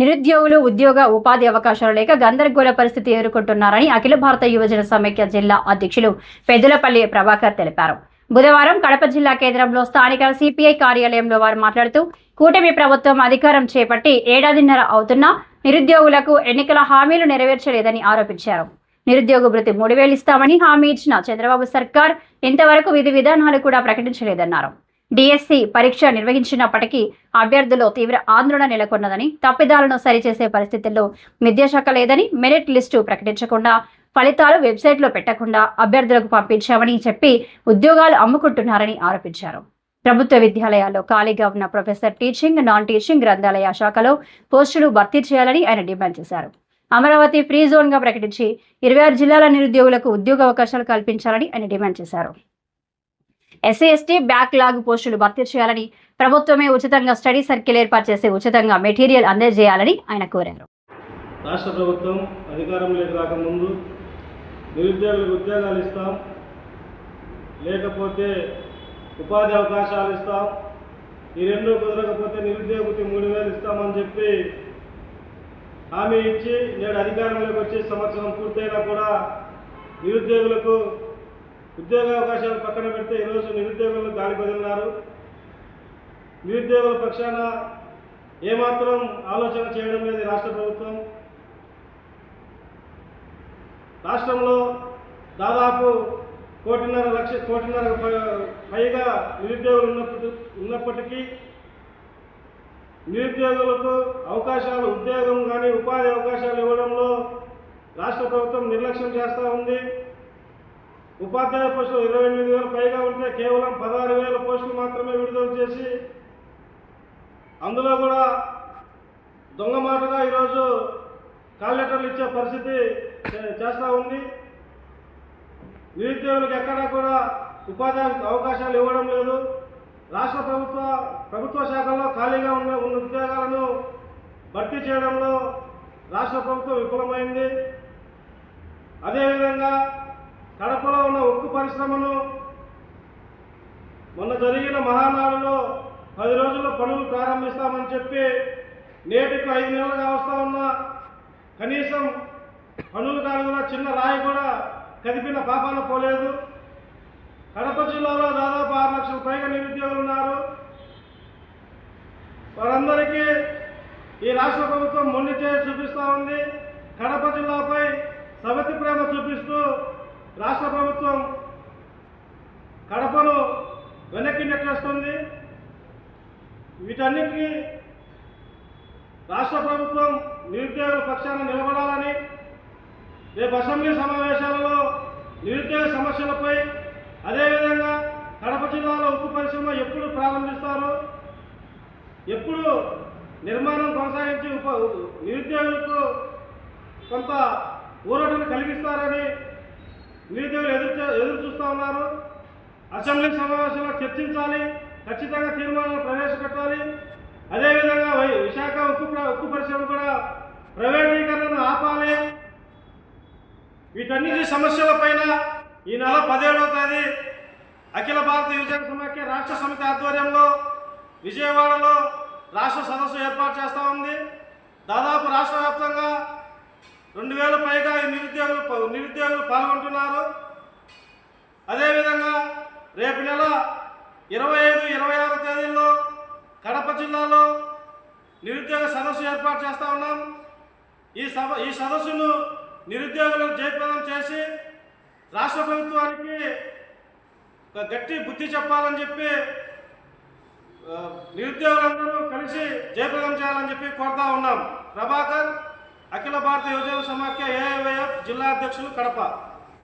నిరుద్యోగులు ఉద్యోగ ఉపాధి అవకాశాలు లేక గందరగోళ పరిస్థితి ఎదుర్కొంటున్నారని అఖిల భారత యువజన సమైక్య జిల్లా అధ్యక్షులు పెద్దులపల్లి ప్రభాకర్ తెలిపారు. బుధవారం కడప జిల్లా కేంద్రంలో స్థానిక సిపిఐ కార్యాలయంలో వారు మాట్లాడుతూ కూటమి ప్రభుత్వం అధికారం చేపట్టి ఏడాదిన్నర అవుతున్నా నిరుద్యోగులకు ఎన్నికల హామీలు నెరవేర్చలేదని ఆరోపించారు. నిరుద్యోగ భృతి 3000 ఇస్తామని హామీ ఇచ్చిన చంద్రబాబు సర్కార్ ఇంతవరకు విధి విధానాలు కూడా ప్రకటించలేదన్నారు. డిఎస్సి పరీక్ష నిర్వహించినప్పటికీ అభ్యర్థుల్లో తీవ్ర ఆందోళన నెలకొన్నదని, తప్పిదాలను సరిచేసే పరిస్థితుల్లో విద్యాశాఖ లేదని, మెరిట్ లిస్టు ప్రకటించకుండా ఫలితాలు వెబ్సైట్లో పెట్టకుండా అభ్యర్థులకు పంపించామని చెప్పి ఉద్యోగాలు అమ్ముకుంటున్నారని ఆరోపించారు. ప్రభుత్వ విద్యాలయాల్లో ఖాళీగా ఉన్న ప్రొఫెసర్ టీచింగ్, నాన్ టీచింగ్, గ్రంథాలయ శాఖలో పోస్టులు భర్తీ చేయాలని ఆయన డిమాండ్ చేశారు. అమరావతి ఫ్రీ జోన్గా ప్రకటించి 26 జిల్లాల నిరుద్యోగులకు ఉద్యోగ అవకాశాలు కల్పించాలని ఆయన డిమాండ్ చేశారు. ఎస్సీ ఎస్టీ బ్యాక్లాగ్ పోస్టులు భర్తీ చేయాలని, ప్రభుత్వమే ఉచితంగా స్టడీ సర్కిల్ ఏర్పాటు చేసి ఉచితంగా మెటీరియల్ అందజేయాలని ఆయన కోరారు. రాష్ట్ర ప్రభుత్వం అధికారంలోకి రాకముందు నిరుద్యోగులకు ఉద్యోగాలు ఇస్తాం, లేకపోతే ఉపాధి అవకాశాలు ఇస్తాం, ఈ రెండు కుదరకపోతే నిరుద్యోగికి 3000 ఇస్తామని చెప్పి హామీ ఇచ్చి నేడు అధికారంలోకి వచ్చి సంవత్సరం పూర్తయినా కూడా నిరుద్యోగులకు ఉద్యోగ అవకాశాలు పక్కన పెడితే ఈరోజు నిరుద్యోగులను గాలి వదిలినారు. నిరుద్యోగుల పక్షాన ఏమాత్రం ఆలోచన చేయడం లేదు రాష్ట్ర ప్రభుత్వం. రాష్ట్రంలో దాదాపు 1.5 పైగా నిరుద్యోగులు ఉన్నప్పటికీ నిరుద్యోగులకు అవకాశాలు, ఉద్యోగం కానీ ఉపాధి అవకాశాలు ఇవ్వడంలో రాష్ట్ర ప్రభుత్వం నిర్లక్ష్యం చేస్తూ ఉంది. ఉపాధ్యాయ పోస్టులు 28,000 పైగా ఉంటే కేవలం 16,000 పోస్టులు మాత్రమే విడుదల చేసి అందులో కూడా దొంగ మాటగా ఈరోజు కాల్ లెటర్లు ఇచ్చే పరిస్థితి చేస్తూ ఉంది. నిరుద్యోగులకు ఎక్కడా కూడా ఉపాధి అవకాశాలు ఇవ్వడం లేదు. రాష్ట్ర ప్రభుత్వ శాఖల్లో ఖాళీగా ఉన్న ఉద్యోగాలను భర్తీ చేయడంలో రాష్ట్ర ప్రభుత్వం విఫలమైంది. అదేవిధంగా కడపలో ఉన్న ఉక్కు పరిశ్రమను మొన్న జరిగిన మహానాడులో 10 రోజుల్లో పనులు ప్రారంభిస్తామని చెప్పి నేటికి 5 నెలలుగా వస్తూ ఉన్నా కనీసం పనులు కాకుండా చిన్న రాయి కూడా కదిపిన పాపాన పోలేదు. కడప జిల్లాలో దాదాపు 6 లక్షల పైగా నిరుద్యోగులు ఉన్నారు. వారందరికీ ఈ రాష్ట్ర ప్రభుత్వం మొండి చేసి చూపిస్తూ ఉంది. కడప జిల్లాపై సవతి ప్రేమ చూపిస్తూ రాష్ట్ర ప్రభుత్వం కడపను వెనక్కి నెట్టేస్తుంది. వీటన్నిటికీ రాష్ట్ర ప్రభుత్వం నిరుద్యోగుల పక్షాన నిలబడాలని రేపు అసెంబ్లీ సమావేశాలలో నిరుద్యోగ సమస్యలపై, అదేవిధంగా కడప జిల్లాలో ఉక్కు పరిశ్రమ ఎప్పుడు ప్రారంభిస్తారు, ఎప్పుడు నిర్మాణం కొనసాగించి నిరుద్యోగులకు కొంత ఊరటను కలిగిస్తారని నిరుద్యోగులు ఎదురు చూస్తూ ఉన్నారు. అసెంబ్లీ సమావేశంలో చర్చించాలి, ఖచ్చితంగా తీర్మానాలు ప్రవేశపెట్టాలి. అదేవిధంగా విశాఖ ఉక్కు పరిశ్రమ కూడా ప్రైవేటీకరణను ఆపాలి. వీటన్నిటి సమస్యలపైన ఈ నెల 17వ తేదీ అఖిల భారత యువజన సమైక్య రాష్ట్ర సమితి ఆధ్వర్యంలో విజయవాడలో రాష్ట్ర సదస్సు ఏర్పాటు చేస్తూ ఉంది. దాదాపు రాష్ట్ర వ్యాప్తంగా 2000 పైగా నిరుద్యోగులు పాల్గొంటున్నారు. అదేవిధంగా రేపు నెల 25, 26 తేదీల్లో కడప జిల్లాలో నిరుద్యోగ సదస్సు ఏర్పాటు చేస్తూ ఉన్నాం. ఈ సదస్సును నిరుద్యోగులను జయప్రదం చేసి రాష్ట్ర ప్రభుత్వానికి గట్టి బుద్ధి చెప్పాలని చెప్పి నిరుద్యోగులందరూ కలిసి జయప్రదం చేయాలని చెప్పి కోరుతా ఉన్నాం. ప్రభాకర్, అఖిల భారత యువజన సమాఖ్య AIYF జిల్లా అధ్యక్షులు, కడప.